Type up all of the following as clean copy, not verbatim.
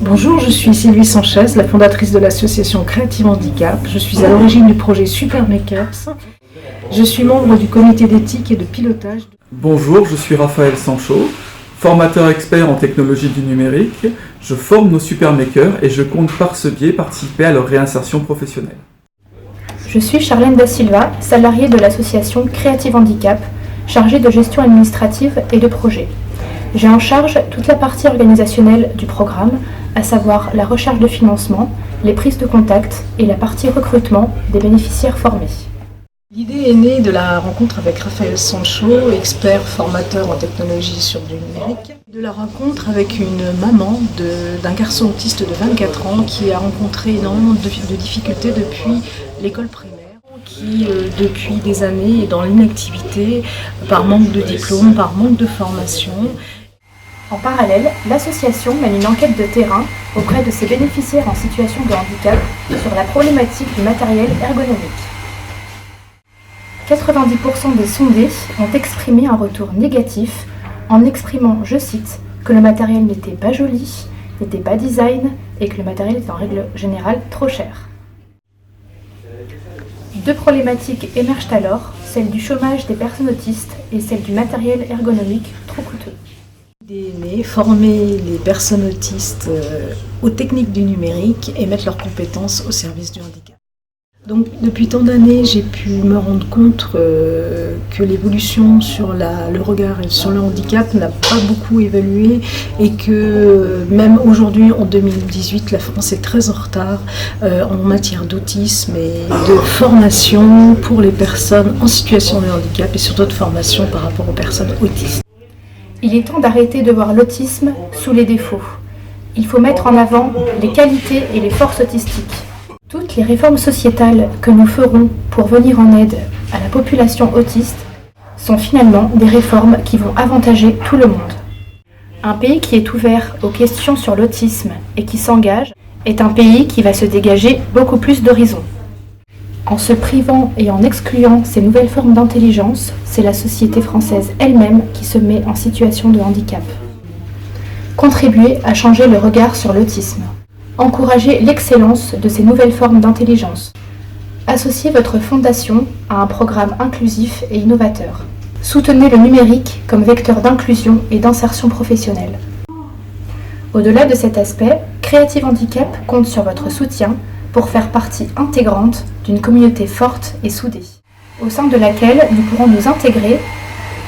Bonjour, je suis Sylvie Sanchez, la fondatrice de l'association Creative Handicap. Je suis à l'origine du projet Super Makers. Je suis membre du comité d'éthique et de pilotage. Bonjour, je suis Raphaël Sancho, formateur expert en technologie du numérique. Je forme nos Super Makers et je compte par ce biais participer à leur réinsertion professionnelle. Je suis Charlène Da Silva, salariée de l'association Creative Handicap, chargée de gestion administrative et de projet. J'ai en charge toute la partie organisationnelle du programme, à savoir la recherche de financement, les prises de contact et la partie recrutement des bénéficiaires formés. L'idée est née de la rencontre avec Raphaël Sancho, expert formateur en technologie sur du numérique. De la rencontre avec une maman d'un garçon autiste de 24 ans qui a rencontré énormément de difficultés depuis l'école primaire, qui depuis des années est dans l'inactivité par manque de diplôme, par manque de formation. En parallèle, l'association mène une enquête de terrain auprès de ses bénéficiaires en situation de handicap sur la problématique du matériel ergonomique. 90% des sondés ont exprimé un retour négatif en exprimant, je cite, que le matériel n'était pas joli, n'était pas design et que le matériel était en règle générale trop cher. Deux problématiques émergent alors, celle du chômage des personnes autistes et celle du matériel ergonomique trop coûteux. L'idée est née, former les personnes autistes aux techniques du numérique et mettre leurs compétences au service du handicap. Donc depuis tant d'années, j'ai pu me rendre compte que l'évolution sur le regard sur le handicap n'a pas beaucoup évolué et que même aujourd'hui, en 2018, la France est très en retard en matière d'autisme et de formation pour les personnes en situation de handicap et surtout de formation par rapport aux personnes autistes. Il est temps d'arrêter de voir l'autisme sous les défauts. Il faut mettre en avant les qualités et les forces autistiques. Toutes les réformes sociétales que nous ferons pour venir en aide à la population autiste sont finalement des réformes qui vont avantager tout le monde. Un pays qui est ouvert aux questions sur l'autisme et qui s'engage est un pays qui va se dégager beaucoup plus d'horizons. En se privant et en excluant ces nouvelles formes d'intelligence, c'est la société française elle-même qui se met en situation de handicap. Contribuer à changer le regard sur l'autisme. Encouragez l'excellence de ces nouvelles formes d'intelligence. Associez votre fondation à un programme inclusif et innovateur. Soutenez le numérique comme vecteur d'inclusion et d'insertion professionnelle. Au-delà de cet aspect, Creative Handicap compte sur votre soutien pour faire partie intégrante d'une communauté forte et soudée, au sein de laquelle nous pourrons nous intégrer,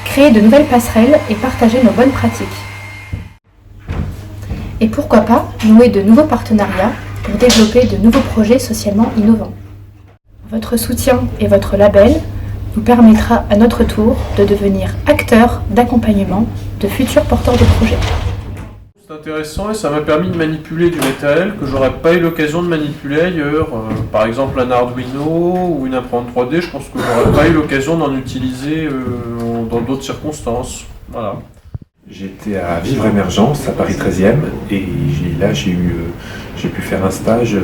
créer de nouvelles passerelles et partager nos bonnes pratiques. Et pourquoi pas nouer de nouveaux partenariats pour développer de nouveaux projets socialement innovants. Votre soutien et votre label nous permettra à notre tour de devenir acteurs d'accompagnement de futurs porteurs de projets. C'est intéressant et ça m'a permis de manipuler du matériel que j'aurais pas eu l'occasion de manipuler ailleurs. Par exemple un Arduino ou une imprimante 3D, je pense que j'aurais pas eu l'occasion d'en utiliser dans d'autres circonstances. Voilà. J'étais à Vivre Émergence à Paris 13e et là j'ai pu faire un stage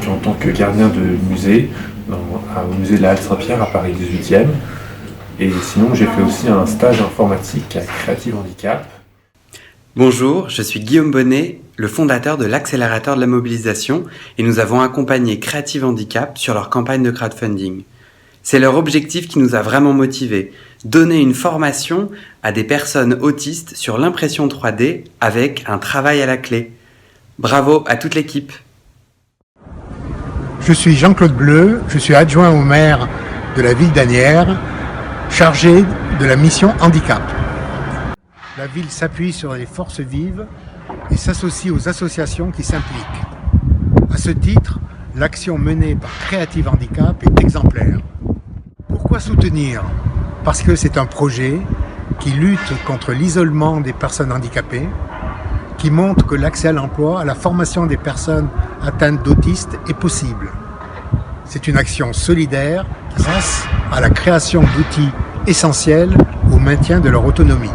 en tant que gardien de musée au musée de la Halle Saint-Pierre à Paris 18e. Et sinon j'ai fait aussi un stage informatique à Creative Handicap. Bonjour, je suis Guillaume Bonnet, le fondateur de l'accélérateur de la mobilisation et nous avons accompagné Creative Handicap sur leur campagne de crowdfunding. C'est leur objectif qui nous a vraiment motivés, donner une formation à des personnes autistes sur l'impression 3D avec un travail à la clé. Bravo à toute l'équipe. Je suis Jean-Claude Bleu, je suis adjoint au maire de la ville d'Asnières, chargé de la mission handicap. La ville s'appuie sur les forces vives et s'associe aux associations qui s'impliquent. À ce titre, l'action menée par Creative Handicap est exemplaire. Pourquoi soutenir ? Parce que c'est un projet qui lutte contre l'isolement des personnes handicapées, qui montre que l'accès à l'emploi, à la formation des personnes atteintes d'autisme est possible. C'est une action solidaire grâce à la création d'outils essentiels au maintien de leur autonomie.